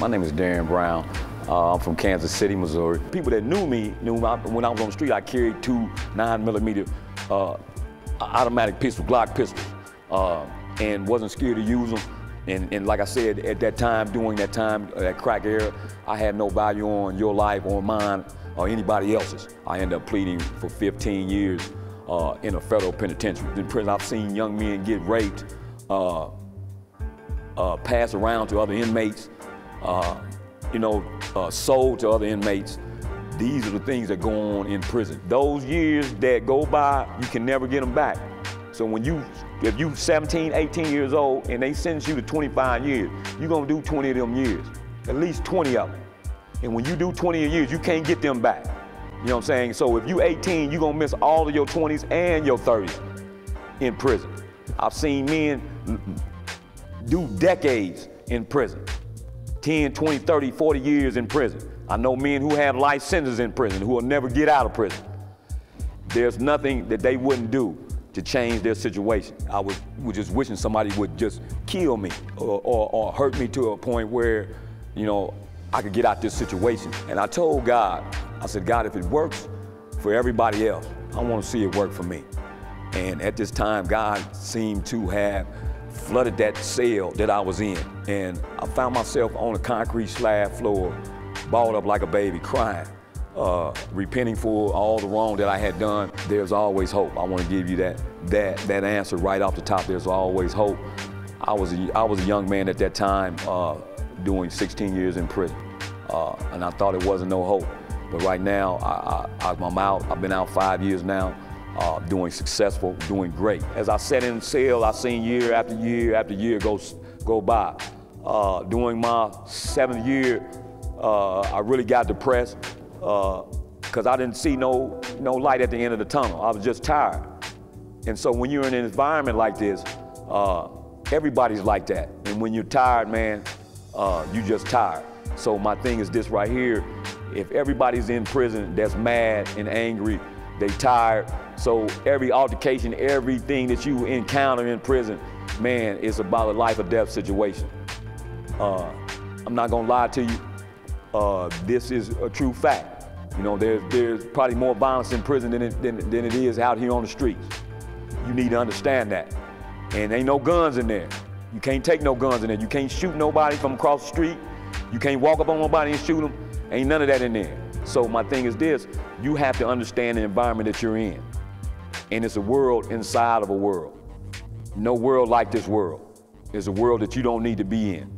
My name is Darren Brown. I'm from Kansas City, Missouri. People that knew me when I was on the street, I carried two 9mm automatic pistol, Glock pistols, and wasn't scared to use them. And like I said, at that time, during that time, that crack era, I had no value on your life or mine or anybody else's. I ended up pleading for 15 years in a federal penitentiary. In prison, I've seen young men get raped, passed around to other inmates, sold to other inmates. These are the things that go on in prison. Those years that go by, you can never get them back. So if you 17, 18 years old and they sentence you to 25 years, you're gonna do 20 of them years, at least 20 of them. And when you do 20 years, you can't get them back. You know what I'm saying? So if you 18, you're gonna miss all of your 20s and your 30s in prison. I've seen men do decades in prison, 10, 20, 30, 40 years in prison. I know men who have life sentences in prison who will never get out of prison. There's nothing that they wouldn't do to change their situation. I was just wishing somebody would just kill me or hurt me to a point where, I could get out this situation. And I told God, I said, God, if it works for everybody else, I want to see it work for me. And at this time, God seemed to have flooded that cell that I was in. And I found myself on a concrete slab floor, balled up like a baby, crying, repenting for all the wrong that I had done. There's always hope. I want to give you that answer right off the top. There's always hope. I was a young man at that time doing 16 years in prison. And I thought it wasn't no hope. But right now, I'm out. I've been out 5 years now, doing successful, doing great. As I sat in the cell, I've seen year after year after year go by. During my 7th year, I really got depressed because I didn't see no light at the end of the tunnel. I was just tired. And so when you're in an environment like this, everybody's like that. And when you're tired, man, you're just tired. So my thing is this right here. If everybody's in prison that's mad and angry, they tired. So every altercation, everything that you encounter in prison, man, it's about a life or death situation. I'm not gonna lie to you. This is a true fact. There's probably more violence in prison than it is out here on the streets. You need to understand that. And ain't no guns in there. You can't take no guns in there. You can't shoot nobody from across the street. You can't walk up on nobody and shoot them. Ain't none of that in there. So my thing is this, you have to understand the environment that you're in. And it's a world inside of a world. No world like this world. It's a world that you don't need to be in.